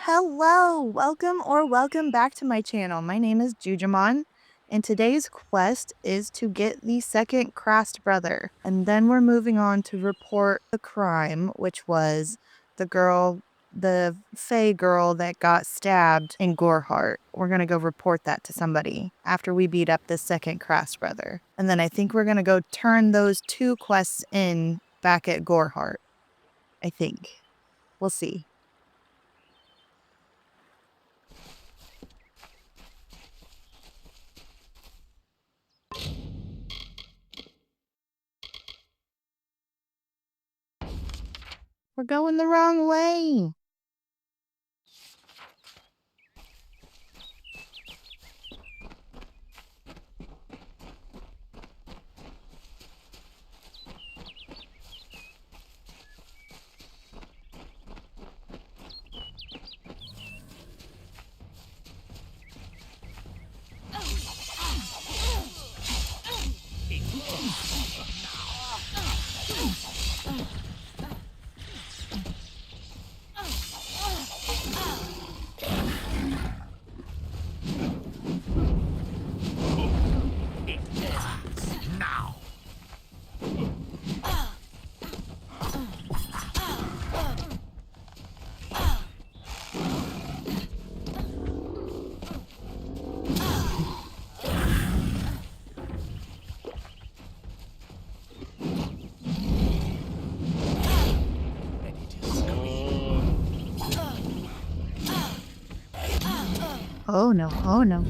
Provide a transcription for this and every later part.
Hello, welcome back to my channel. My name is Jujamon, and today's quest is to get the second Crast brother. And then we're moving on to report the crime, which was the Fae girl that got stabbed in Goreheart. We're gonna go report that to somebody after we beat up the second Crast brother. And then I think we're gonna go turn those two quests in back at Goreheart. I think. We'll see. We're going the wrong way. Oh no, oh no.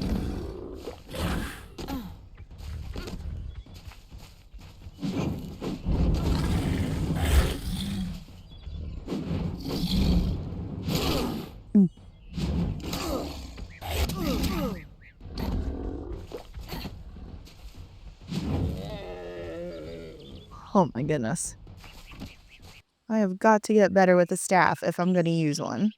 Oh my goodness. I have got to get better with the staff if I'm going to use one.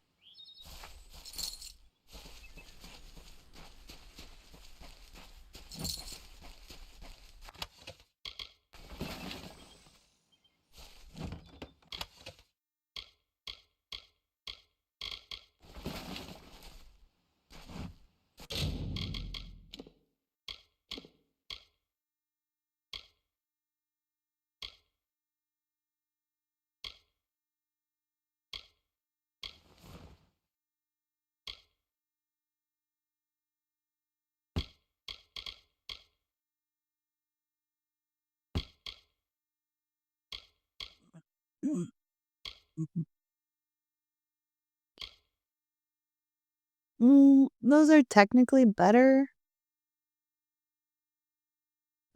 Those are technically better.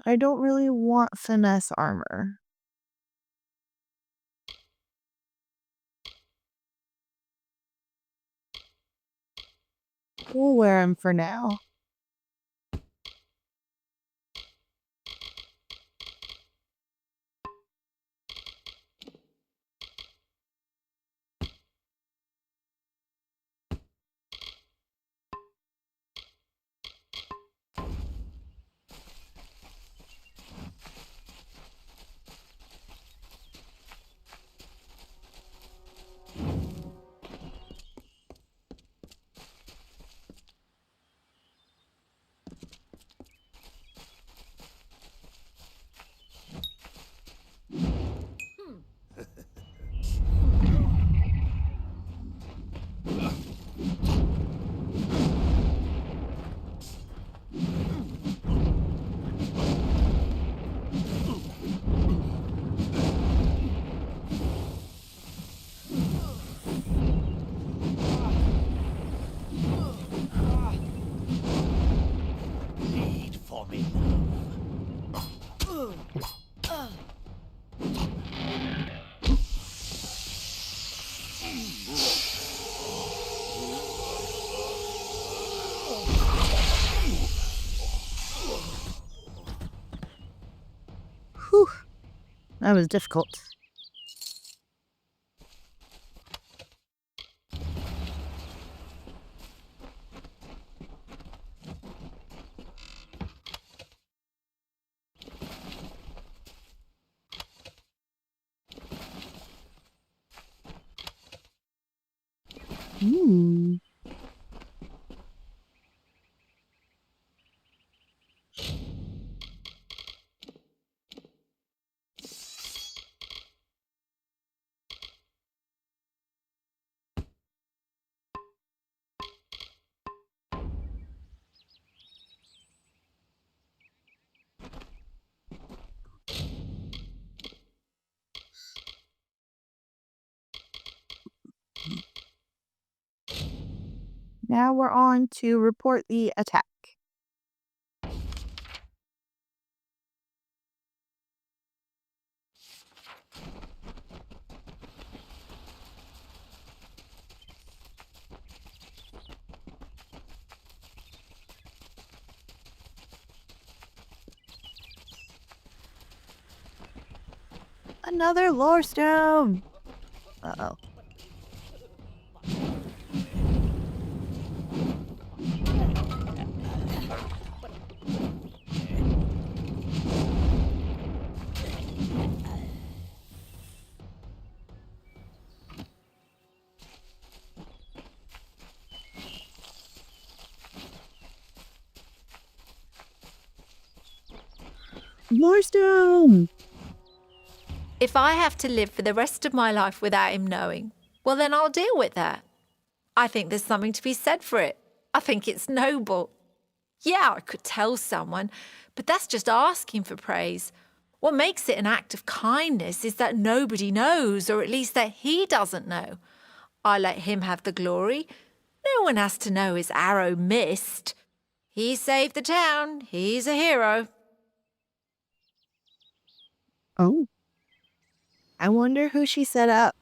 I don't really want finesse armor. We'll wear them for now. Lead for me. Whew. That was difficult. Ooh. Now we're on to report the attack. Another lore stone. Uh-oh. Lore stone. If I have to live for the rest of my life without him knowing, well, then I'll deal with that. I think there's something to be said for it. I think it's noble. Yeah, I could tell someone, but that's just asking for praise. What makes it an act of kindness is that nobody knows, or at least that he doesn't know. I let him have the glory. No one has to know his arrow missed. He saved the town. He's a hero. Oh. I wonder who she set up.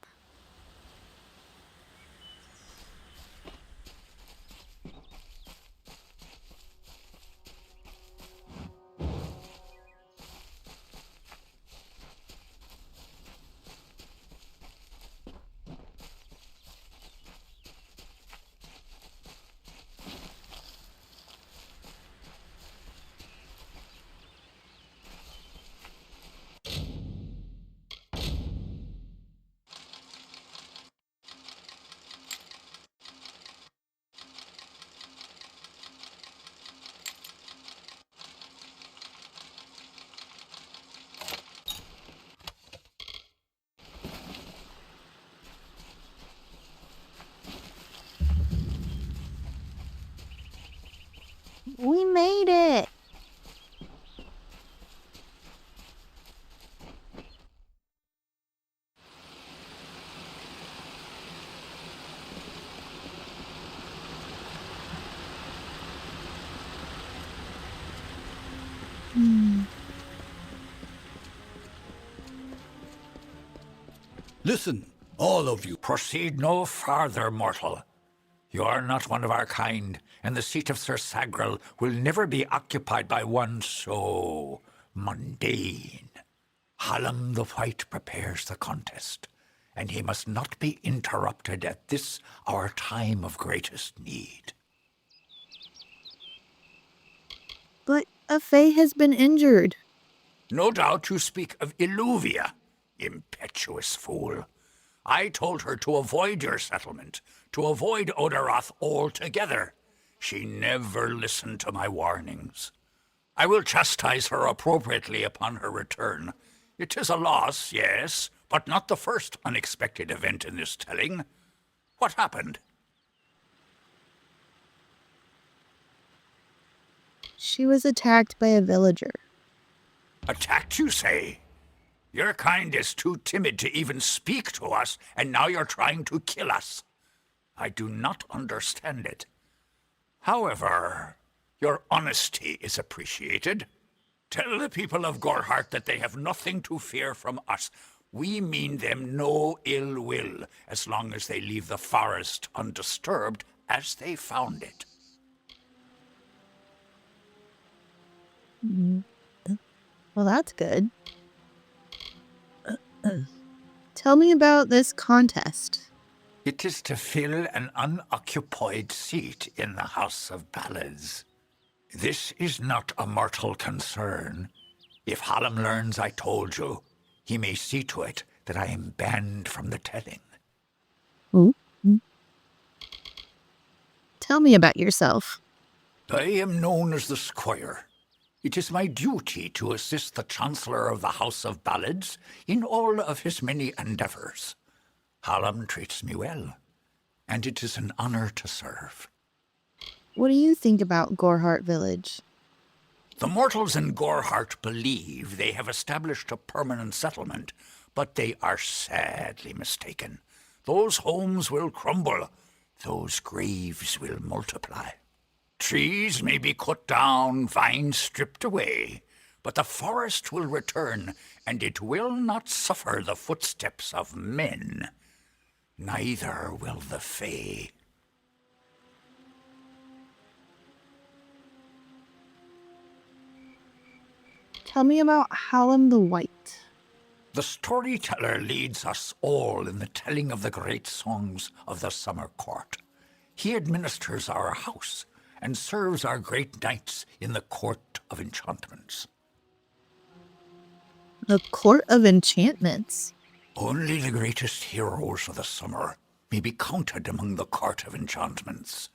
We made it. Listen, all of you. Proceed no farther, mortal. You are not one of our kind, and the seat of Sir Sagrel will never be occupied by one so mundane. Hallam the White prepares the contest, and he must not be interrupted at this our time of greatest need. But a Fae has been injured. No doubt you speak of Illuvia, impetuous fool. I told her to avoid your settlement, to avoid Odaroth altogether. She never listened to my warnings. I will chastise her appropriately upon her return. It is a loss, yes, but not the first unexpected event in this telling. What happened? She was attacked by a villager. Attacked, you say? Your kind is too timid to even speak to us, and now you're trying to kill us. I do not understand it. However, your honesty is appreciated. Tell the people of Gorhart that they have nothing to fear from us. We mean them no ill will, as long as they leave the forest undisturbed as they found it. Well, that's good. Tell me about this contest. It is to fill an unoccupied seat in the House of Ballads. This is not a mortal concern. If Hallam learns I told you, he may see to it that I am banned from the telling. Oh. Tell me about yourself. I am known as the Squire. It is my duty to assist the Chancellor of the House of Ballads in all of his many endeavours. Hallam treats me well, and it is an honour to serve. What do you think about Gorhart Village? The mortals in Gorhart believe they have established a permanent settlement, but they are sadly mistaken. Those homes will crumble. Those graves will multiply. Trees may be cut down, vines stripped away, but the forest will return, and it will not suffer the footsteps of men. Neither will the Fae. Tell me about Hallam the White. The storyteller leads us all in the telling of the great songs of the summer court. He administers our house and serves our great knights in the court of enchantments. The Court of Enchantments. Only the greatest heroes of the summer may be counted among the court of enchantments.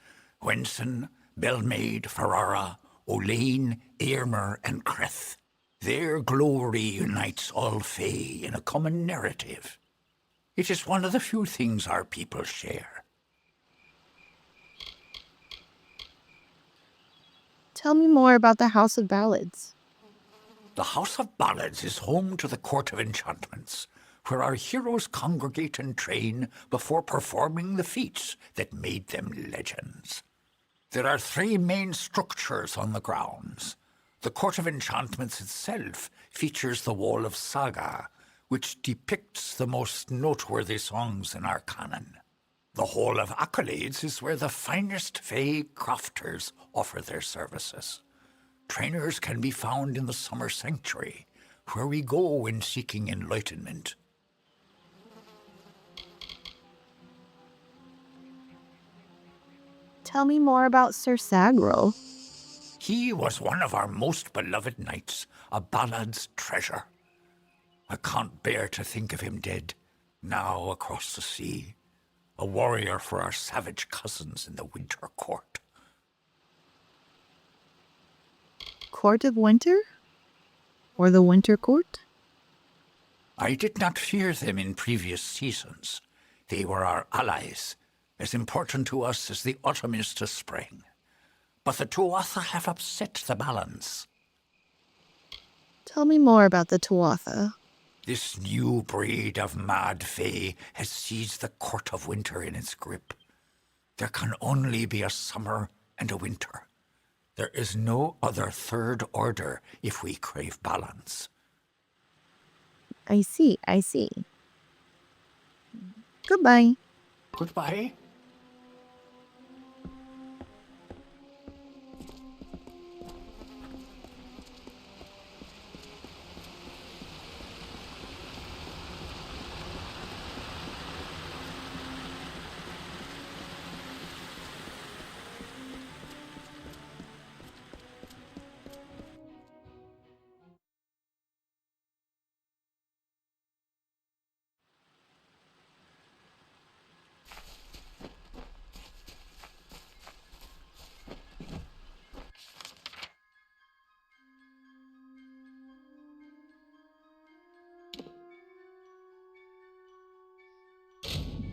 Wenson, Belmaid, Ferrara, Olaine, Eirmer, and Creth. Their glory unites all Fae in a common narrative. It is one of the few things our people share. Tell me more about the House of Ballads. The House of Ballads is home to the Court of Enchantments, where our heroes congregate and train before performing the feats that made them legends. There are 3 main structures on the grounds. The Court of Enchantments itself features the Wall of Saga, which depicts the most noteworthy songs in our canon. The Hall of Accolades is where the finest Fae crafters offer their services. Trainers can be found in the Summer Sanctuary, where we go when seeking enlightenment. Tell me more about Sir Sagro. He was one of our most beloved knights, a ballad's treasure. I can't bear to think of him dead, now across the sea, a warrior for our savage cousins in the Winter Court. Court of Winter? Or the Winter Court? I did not fear them in previous seasons. They were our allies, as important to us as the autumn is to spring. But the Tuatha have upset the balance. Tell me more about the Tuatha. This new breed of mad Fae has seized the Court of Winter in its grip. There can only be a summer and a winter. There is no other third order if we crave balance. I see, I see. Goodbye. Goodbye.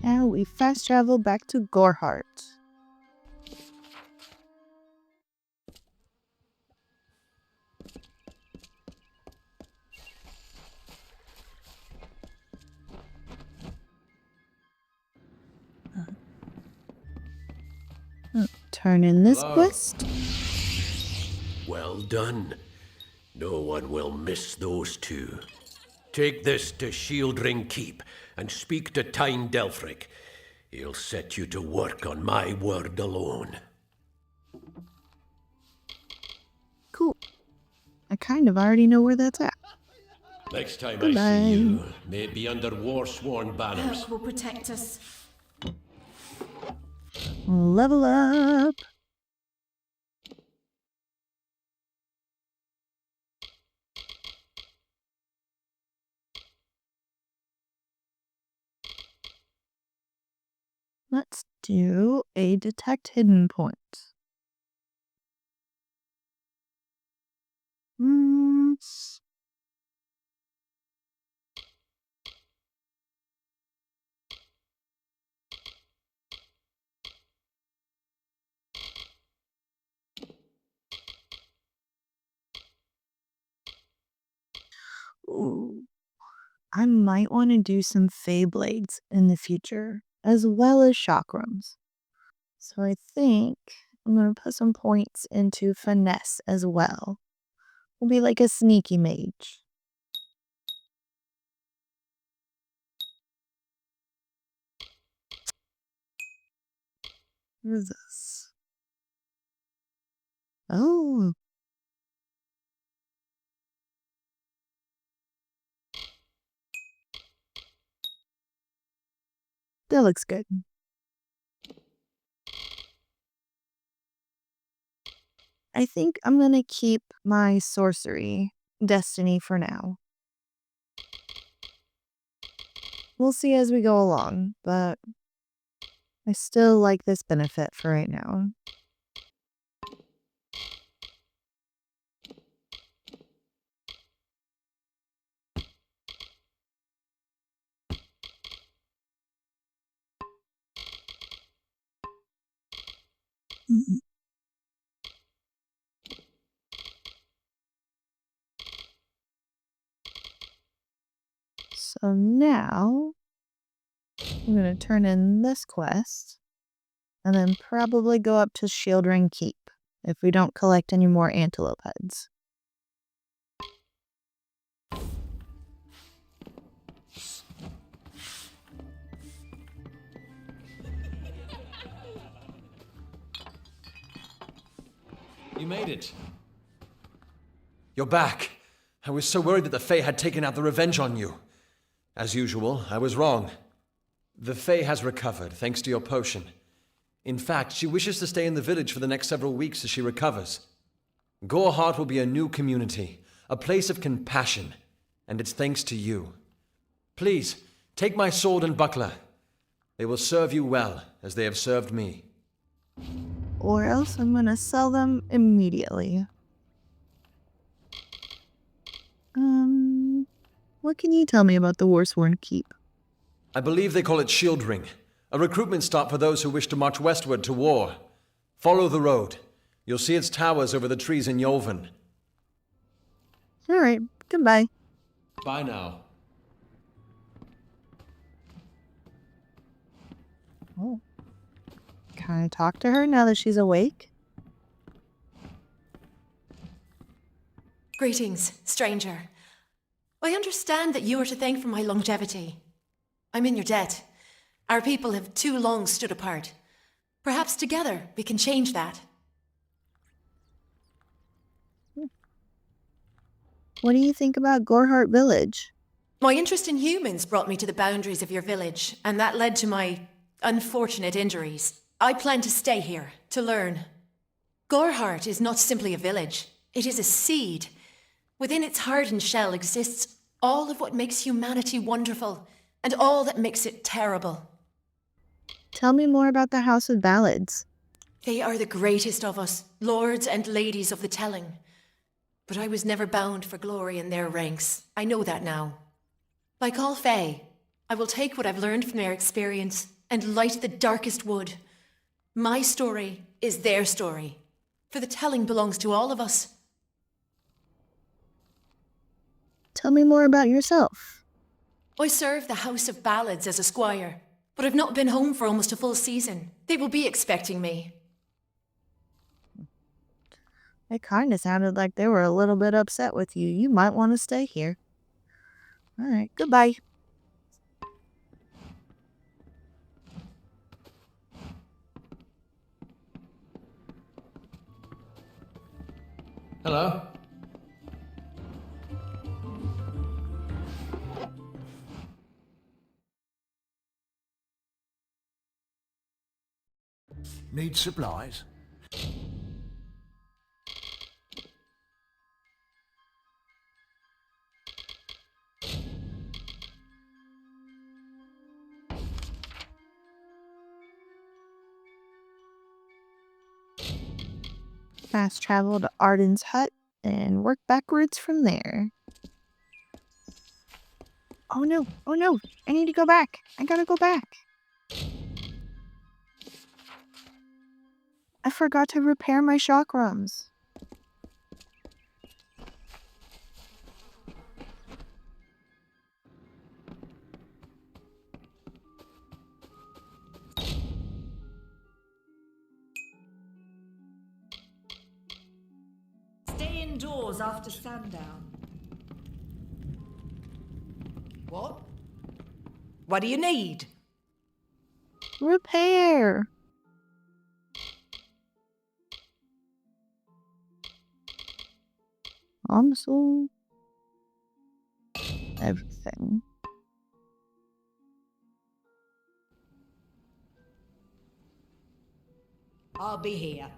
Now we fast travel back to Gorhart. Turn in this Hello. quest. Well done. No one will miss those 2. Take this to Shieldring Keep and speak to Tyne Delfric. He'll set you to work on my word alone. Cool. I kind of already know where that's at. Next time Goodbye. I see you, may it be under war-sworn banners. Help will protect us. Level up. Let's Let's do a detect hidden point. Hmm. Ooh. I might want to do some Fey Blades in the future, as well as chakrams. So I think I'm going to put some points into finesse as well. We'll be like a sneaky mage. What is this? Oh, that looks good. I think I'm going to keep my sorcery destiny for now. We'll see as we go along, but I still like this benefit for right now. Mhm. So now I'm going to turn in this quest and then probably go up to Shieldring Keep if we don't collect any more antelope heads. You made it. You're back. I was so worried that the Fae had taken out the revenge on you. As usual, I was wrong. The Fae has recovered, thanks to your potion. In fact, she wishes to stay in the village for the next several weeks as she recovers. Goreheart will be a new community, a place of compassion, and it's thanks to you. Please, take my sword and buckler. They will serve you well, as they have served me. Or else I'm going to sell them immediately. What can you tell me about the Warsworn Keep? I believe they call it Shieldring, a recruitment stop for those who wish to march westward to war. Follow the road. You'll see its towers over the trees in Yolven. All right, goodbye. Bye now. Oh. Can I talk to her now that she's awake? Greetings, stranger. I understand that you are to thank for my longevity. I'm in your debt. Our people have too long stood apart. Perhaps together we can change that. What do you think about Goreheart Village? My interest in humans brought me to the boundaries of your village, and that led to my unfortunate injuries. I plan to stay here, to learn. Goreheart is not simply a village. It is a seed. Within its hardened shell exists all of what makes humanity wonderful, and all that makes it terrible. Tell me more about the House of Ballads. They are the greatest of us, lords and ladies of the telling. But I was never bound for glory in their ranks. I know that now. Like all Fae, I will take what I've learned from their experience and light the darkest wood. My story is their story, for the telling belongs to all of us. Tell me more about yourself. I serve the House of Ballads as a squire, but I've not been home for almost a full season. They will be expecting me. It kind of sounded like they were a little bit upset with you. You might want to stay here. All right, goodbye. Hello? Need supplies? fast travel to Arden's hut and work backwards from there. Oh no, I need to go back. I gotta go back. I forgot to repair my chakrams. Stay indoors after sundown. What? What do you need? Repair. Console. Everything. I'll be here.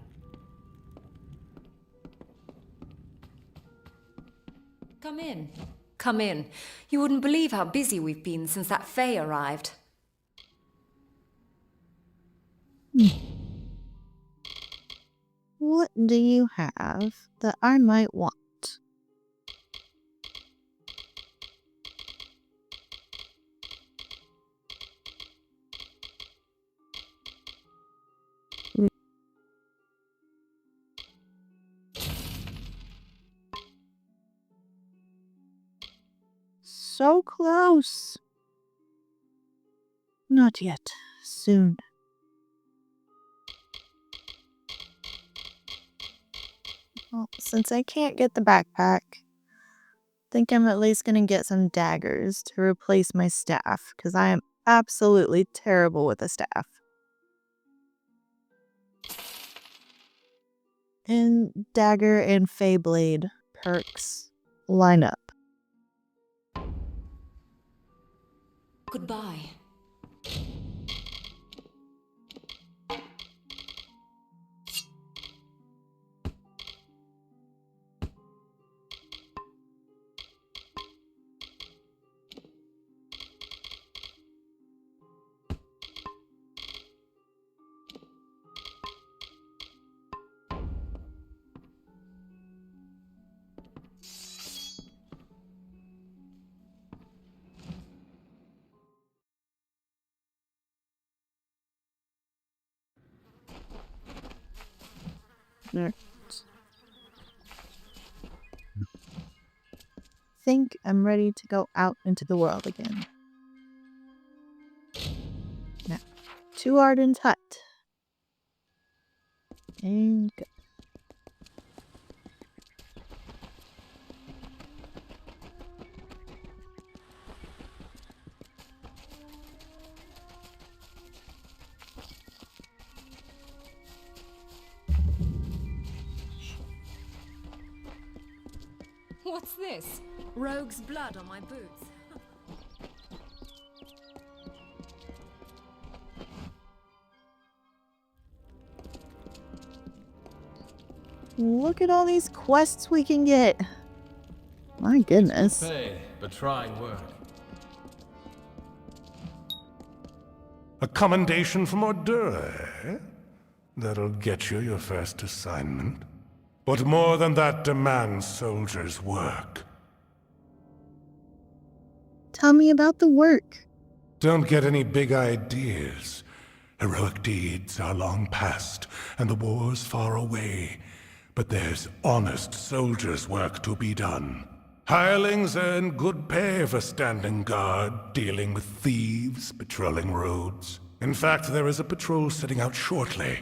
Come in. Come in. You wouldn't believe how busy we've been since that Fae arrived. What do you have that I might want? So close. Not yet. Soon. Well, since I can't get the backpack, I think I'm at least going to get some daggers to replace my staff, because I am absolutely terrible with a staff. And dagger and Fey blade perks line up. Goodbye. Think I'm ready to go out into the world again. Now, to Arden's hut. And go. What's this? Rogue's blood on my boots. Look at all these quests we can get. My goodness. Fae, but trying work. A commendation from Ordura, eh? That'll get you your first assignment. But more than that demands soldiers' work. Tell me about the work. Don't get any big ideas. Heroic deeds are long past, and the war's far away. But there's honest soldiers' work to be done. Hirelings earn good pay for standing guard, dealing with thieves, patrolling roads. In fact, there is a patrol setting out shortly,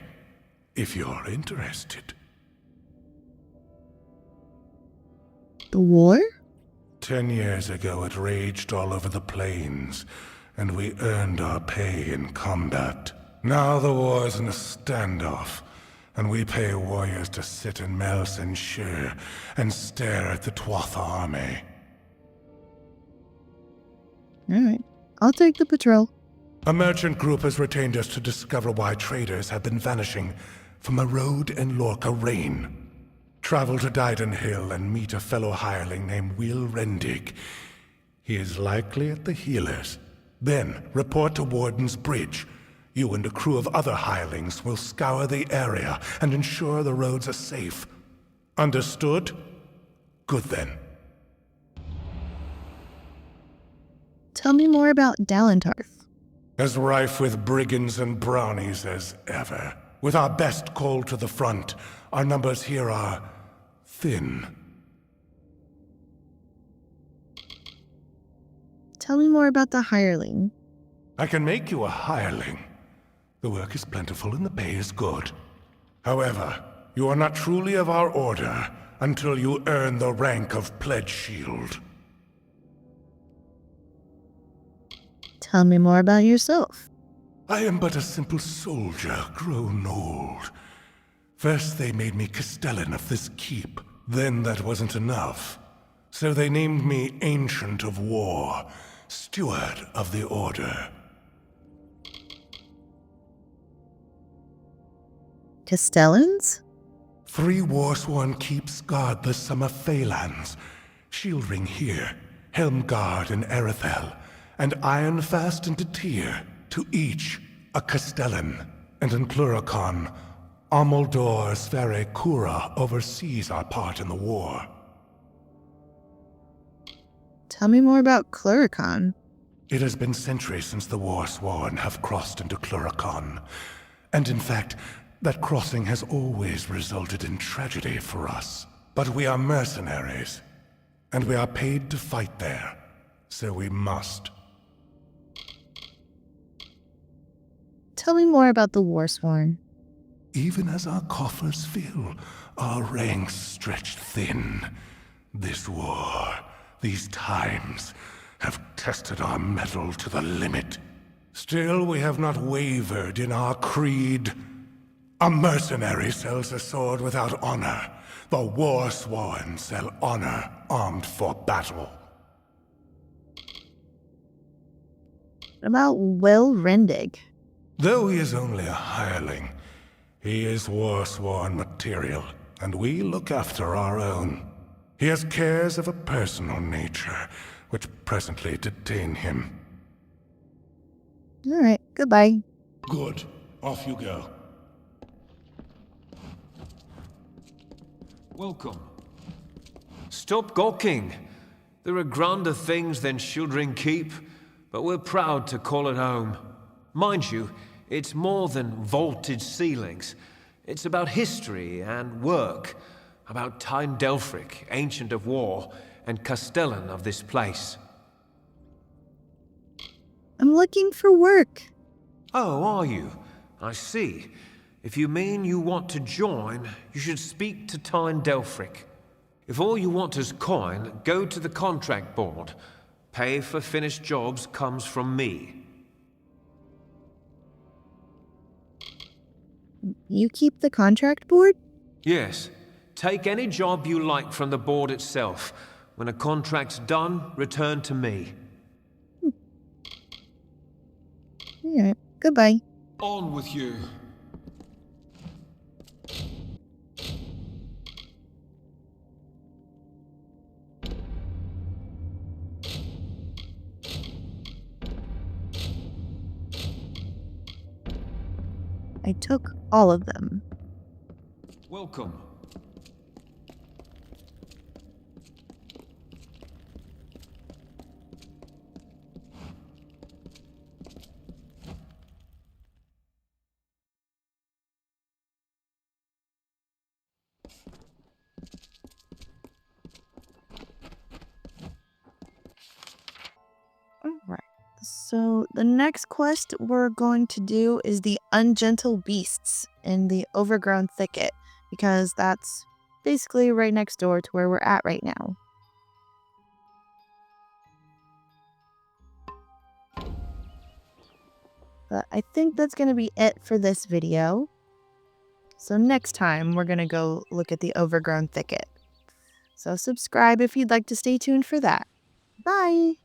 if you're interested. The war? 10 years ago, it raged all over the plains, and we earned our pay in combat. Now the war's in a standoff, and we pay warriors to sit in Melsenshire and stare at the Tuatha army. Alright, I'll take the patrol. A merchant group has retained us to discover why traders have been vanishing from the road and Lorca Rain. Travel to Dyden Hill and meet a fellow hireling named Will Rendig. He is likely at the healers. Then report to Warden's Bridge. You and a crew of other hirelings will scour the area and ensure the roads are safe. Understood? Good then. Tell me more about Dalentarth. As rife with brigands and brownies as ever. With our best call to the front, our numbers here are thin. Tell me more about the hireling. I can make you a hireling. The work is plentiful and the pay is good. However, you are not truly of our order until you earn the rank of Pledge Shield. Tell me more about yourself. I am but a simple soldier grown old. First they made me Castellan of this keep. Then that wasn't enough. So they named me Ancient of War, Steward of the Order. Castellans? 3 Warsworn keeps guard the Summer Phalanx. Shieldring here, Helmguard in Erethel, and Ironfast and Detir, to each a Castellan. And in Cluricon, Amalur Sfere Cura oversees our part in the war. Tell me more about Cluricon. It has been centuries since the Warsworn have crossed into Cluricon. And in fact, that crossing has always resulted in tragedy for us. But we are mercenaries, and we are paid to fight there, so we must. Tell me more about the Warsworn. Even as our coffers fill, our ranks stretched thin. This war, these times, have tested our mettle to the limit. Still, we have not wavered in our creed. A mercenary sells a sword without honor. The Warsworn sell honor armed for battle. What about Will Rendig? Though he is only a hireling, he is Warsworn material, and we look after our own. He has cares of a personal nature, which presently detain him. All right, goodbye. Good. Off you go. Welcome. Stop gawking. There are grander things than Shieldring Keep, but we're proud to call it home. Mind you, it's more than vaulted ceilings. It's about history and work, about Tyne Delphric, Ancient of War, and Castellan of this place. I'm looking for work. Oh, are you? I see. If you mean you want to join, you should speak to Tyne Delphric. If all you want is coin, go to the contract board. Pay for finished jobs comes from me. You keep the contract board? Yes. Take any job you like from the board itself. When a contract's done, return to me. All right, goodbye. On with you. I took all of them. Welcome. All right. So the next quest we're going to do is the Ungentle Beasts in the Overgrown Thicket, because that's basically right next door to where we're at right now. But I think that's going to be it for this video. So next time we're going to go look at the Overgrown Thicket. So subscribe if you'd like to stay tuned for that. Bye!